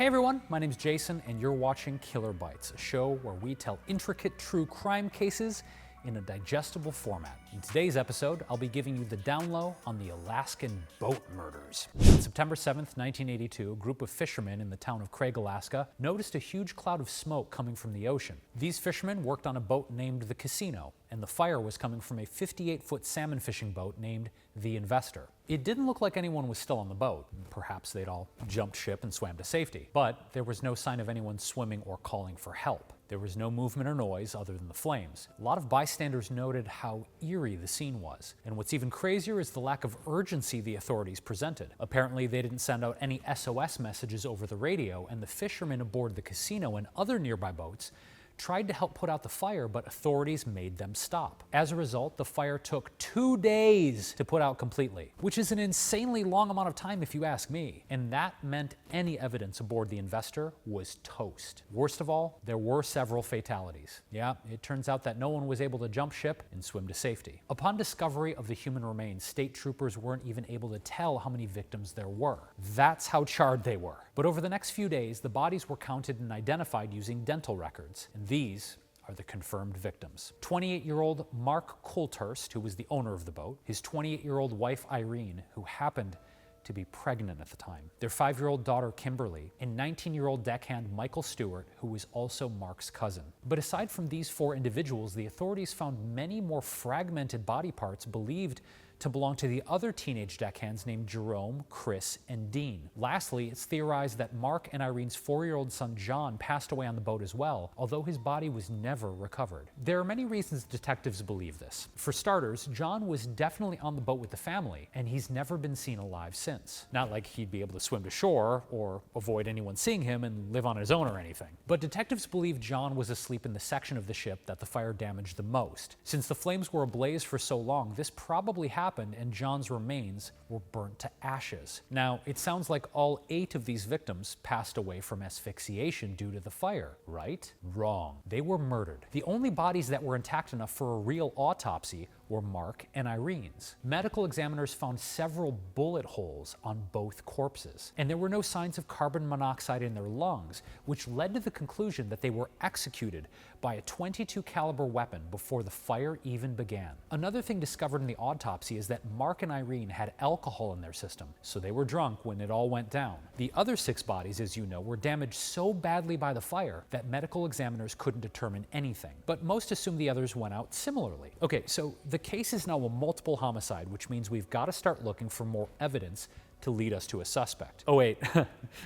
Hey everyone, my name's Jason and you're watching Killer Bites, a show where we tell intricate true crime cases in a digestible format. In today's episode, I'll be giving you the down low on the Alaskan boat murders. On September 7th, 1982, a group of fishermen in the town of Craig, Alaska, noticed a huge cloud of smoke coming from the ocean. These fishermen worked on a boat named the Casino, and the fire was coming from a 58-foot salmon fishing boat named the Investor. It didn't look like anyone was still on the boat. Perhaps they'd all jumped ship and swam to safety. But there was no sign of anyone swimming or calling for help. There was no movement or noise other than the flames. A lot of bystanders noted how eerie the scene was. And what's even crazier is the lack of urgency the authorities presented. Apparently, they didn't send out any SOS messages over the radio, and the fishermen aboard the Casino and other nearby boats tried to help put out the fire, but authorities made them stop. As a result, the fire took 2 days to put out completely, which is an insanely long amount of time if you ask me. And that meant any evidence aboard the Investor was toast. Worst of all, there were several fatalities. Yeah, it turns out that no one was able to jump ship and swim to safety. Upon discovery of the human remains, state troopers weren't even able to tell how many victims there were. That's how charred they were. But over the next few days, the bodies were counted and identified using dental records. And these are the confirmed victims. 28-year-old Mark Coolhurst, who was the owner of the boat, his 28-year-old wife Irene, who happened to be pregnant at the time, their 5-year-old daughter Kimberly, and 19-year-old deckhand Michael Stewart, who was also Mark's cousin. But aside from these 4 individuals, the authorities found many more fragmented body parts believed to belong to the other teenage deckhands named Jerome, Chris, and Dean. Lastly, it's theorized that Mark and Irene's 4-year-old son John passed away on the boat as well, although his body was never recovered. There are many reasons detectives believe this. For starters, John was definitely on the boat with the family, and he's never been seen alive since. Not like he'd be able to swim to shore or avoid anyone seeing him and live on his own or anything. But detectives believe John was asleep in the section of the ship that the fire damaged the most. Since the flames were ablaze for so long, this probably happened and John's remains were burnt to ashes. Now, it sounds like all 8 of these victims passed away from asphyxiation due to the fire, right? Wrong. They were murdered. The only bodies that were intact enough for a real autopsy were Mark and Irene's. Medical examiners found several bullet holes on both corpses, and there were no signs of carbon monoxide in their lungs, which led to the conclusion that they were executed by a .22 caliber weapon before the fire even began. Another thing discovered in the autopsy is that Mark and Irene had alcohol in their system, so they were drunk when it all went down. The other 6 bodies, as you know, were damaged so badly by the fire that medical examiners couldn't determine anything, but most assume the others went out similarly. Okay, so the case is now a multiple homicide, which means we've got to start looking for more evidence to lead us to a suspect. Oh wait,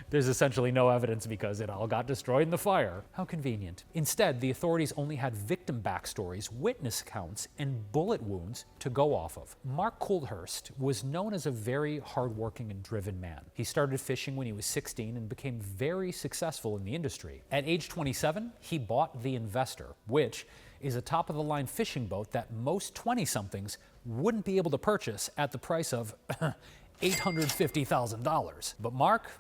there's essentially no evidence because it all got destroyed in the fire. How convenient. Instead, the authorities only had victim backstories, witness accounts, and bullet wounds to go off of. Mark Coolhurst was known as a very hardworking and driven man. He started fishing when he was 16 and became very successful in the industry. At age 27, he bought the Investor, which is a top-of-the-line fishing boat that most 20-somethings wouldn't be able to purchase at the price of $850,000. But Mark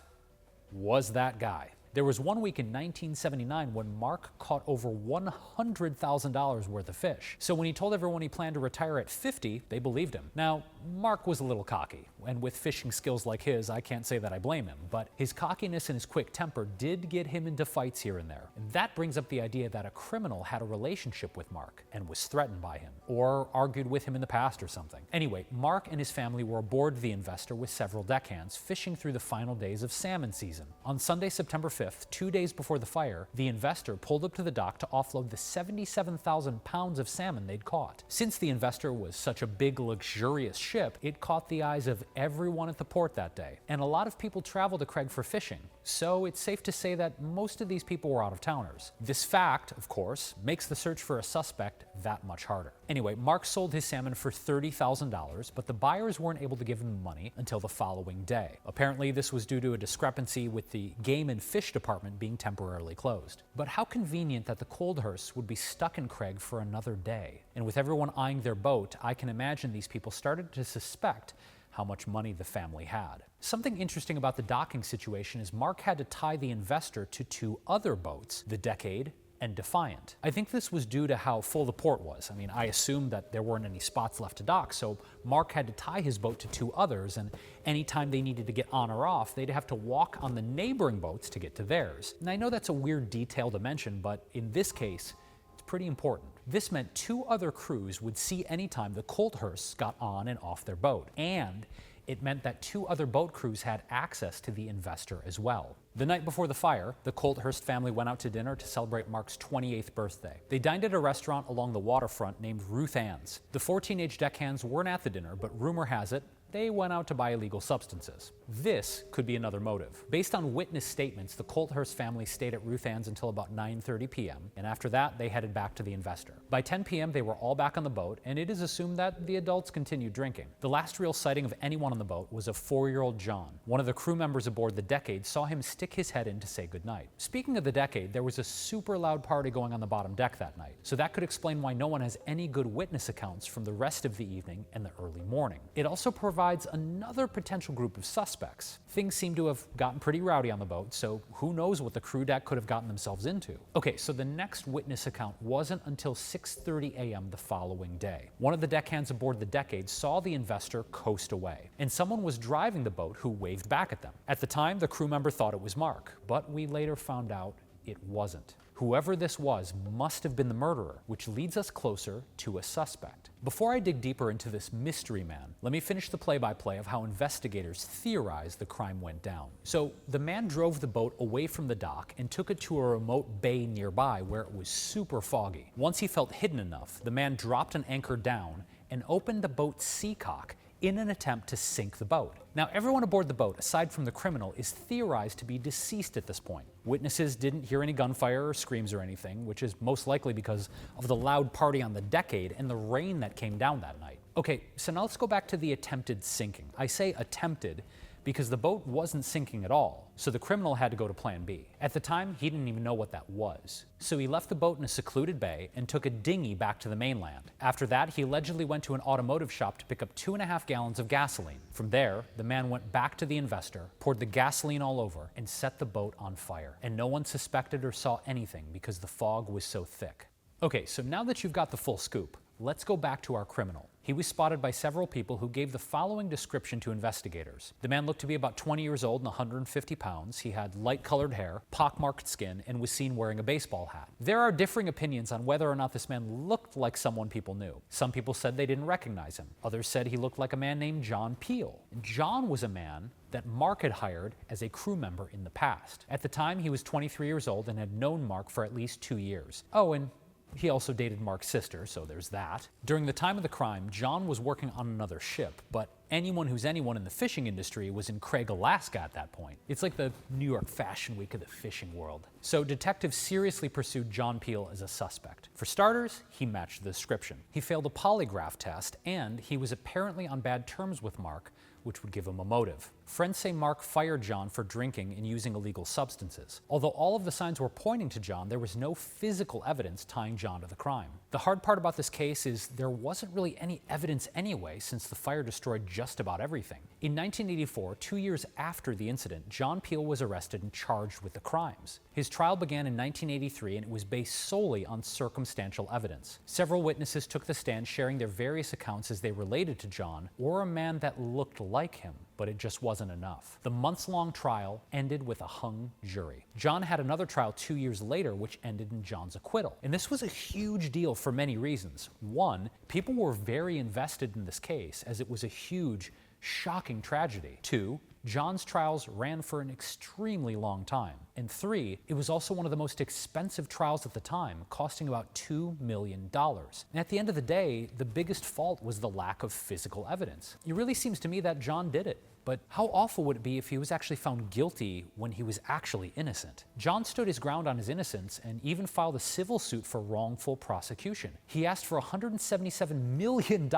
was that guy. There was one week in 1979 when Mark caught over $100,000 worth of fish. So when he told everyone he planned to retire at 50, they believed him. Now, Mark was a little cocky, and with fishing skills like his, I can't say that I blame him, but his cockiness and his quick temper did get him into fights here and there. And that brings up the idea that a criminal had a relationship with Mark and was threatened by him, or argued with him in the past or something. Anyway, Mark and his family were aboard the Investor with several deckhands, fishing through the final days of salmon season. On Sunday, September 5th, 2 days before the fire, the Investor pulled up to the dock to offload the 77,000 pounds of salmon they'd caught. Since the Investor was such a big, luxurious ship, it caught the eyes of everyone at the port that day. And a lot of people travel to Craig for fishing, so it's safe to say that most of these people were out-of-towners. This fact, of course, makes the search for a suspect that much harder. Anyway, Mark sold his salmon for $30,000, but the buyers weren't able to give him the money until the following day. Apparently, this was due to a discrepancy with the game and fish department being temporarily closed. But how convenient that the Coolhursts would be stuck in Craig for another day. And with everyone eyeing their boat, I can imagine these people started to suspect how much money the family had. Something interesting about the docking situation is Mark had to tie the Investor to 2 other boats, the Decade and defiant. I think this was due to how full the port was. I mean, I assumed that there weren't any spots left to dock, so Mark had to tie his boat to two others, and anytime they needed to get on or off, they'd have to walk on the neighboring boats to get to theirs. And I know that's a weird detail to mention, but in this case, it's pretty important. This meant two other crews would see anytime the Coolhursts got on and off their boat, and it meant that two other boat crews had access to the investor as well. The night before the fire, the Coolhurst family went out to dinner to celebrate Mark's 28th birthday. They dined at a restaurant along the waterfront named Ruth Ann's. The 4 teenage deckhands weren't at the dinner, but rumor has it they went out to buy illegal substances. This could be another motive. Based on witness statements, the Coolhurst family stayed at Ruth Ann's until about 9:30 p.m., and after that, they headed back to the investor. By 10 p.m., they were all back on the boat, and it is assumed that the adults continued drinking. The last real sighting of anyone on the boat was of 4-year-old John. One of the crew members aboard the Decade saw him stick his head in to say goodnight. Speaking of the Decade, there was a super loud party going on the bottom deck that night, so that could explain why no one has any good witness accounts from the rest of the evening and the early morning. It also provides another potential group of suspects. Things seem to have gotten pretty rowdy on the boat, so who knows what the crew deck could have gotten themselves into. Okay, so the next witness account wasn't until 6:30 a.m. the following day. One of the deckhands aboard the Decade saw the investor coast away, and someone was driving the boat who waved back at them. At the time, the crew member thought it was Mark, but we later found out it wasn't. Whoever this was must have been the murderer, which leads us closer to a suspect. Before I dig deeper into this mystery man, let me finish the play-by-play of how investigators theorize the crime went down. So, the man drove the boat away from the dock and took it to a remote bay nearby where it was super foggy. Once he felt hidden enough, the man dropped an anchor down and opened the boat's seacock in an attempt to sink the boat. Now, everyone aboard the boat, aside from the criminal, is theorized to be deceased at this point. Witnesses didn't hear any gunfire or screams or anything, which is most likely because of the loud party on the Decade and the rain that came down that night. Okay, so now let's go back to the attempted sinking. I say attempted because the boat wasn't sinking at all, so the criminal had to go to plan B. At the time, he didn't even know what that was. So he left the boat in a secluded bay and took a dinghy back to the mainland. After that, he allegedly went to an automotive shop to pick up 2.5 gallons of gasoline. From there, the man went back to the investor, poured the gasoline all over, and set the boat on fire. And no one suspected or saw anything because the fog was so thick. Okay, so now that you've got the full scoop, let's go back to our criminal. He was spotted by several people who gave the following description to investigators. The man looked to be about 20 years old and 150 pounds. He had light-colored hair, pockmarked skin, and was seen wearing a baseball hat. There are differing opinions on whether or not this man looked like someone people knew. Some people said they didn't recognize him. Others said he looked like a man named John Peel. And John was a man that Mark had hired as a crew member in the past. At the time, he was 23 years old and had known Mark for at least 2 years. Oh, and he also dated Mark's sister, so there's that. During the time of the crime, John was working on another ship, but anyone who's anyone in the fishing industry was in Craig, Alaska at that point. It's like the New York Fashion Week of the fishing world. So detectives seriously pursued John Peel as a suspect. For starters, he matched the description. He failed a polygraph test, and he was apparently on bad terms with Mark, which would give him a motive. Friends say Mark fired John for drinking and using illegal substances. Although all of the signs were pointing to John, there was no physical evidence tying John to the crime. The hard part about this case is there wasn't really any evidence anyway, since the fire destroyed just about everything. In 1984, 2 years after the incident, John Peel was arrested and charged with the crimes. His trial began in 1983, and it was based solely on circumstantial evidence. Several witnesses took the stand, sharing their various accounts as they related to John or a man that looked like him, but it just wasn't enough. The months-long trial ended with a hung jury. John had another trial 2 years later, which ended in John's acquittal. And this was a huge deal for many reasons. One, people were very invested in this case, as it was a huge, shocking tragedy. Two, John's trials ran for an extremely long time. And three, it was also one of the most expensive trials at the time, costing about $2 million. And at the end of the day, the biggest fault was the lack of physical evidence. It really seems to me that John did it. But how awful would it be if he was actually found guilty when he was actually innocent? John stood his ground on his innocence and even filed a civil suit for wrongful prosecution. He asked for $177 million,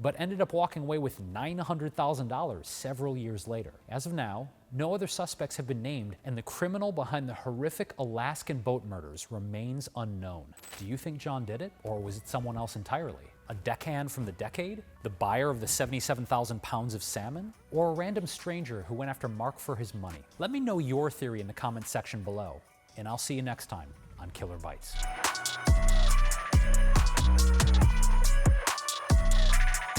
but ended up walking away with $900,000 several years later. As of now, no other suspects have been named, and the criminal behind the horrific Alaskan boat murders remains unknown. Do you think John did it, or was it someone else entirely? A deckhand from the Decade? The buyer of the 77,000 pounds of salmon? Or a random stranger who went after Mark for his money? Let me know your theory in the comments section below, and I'll see you next time on Killer Bites.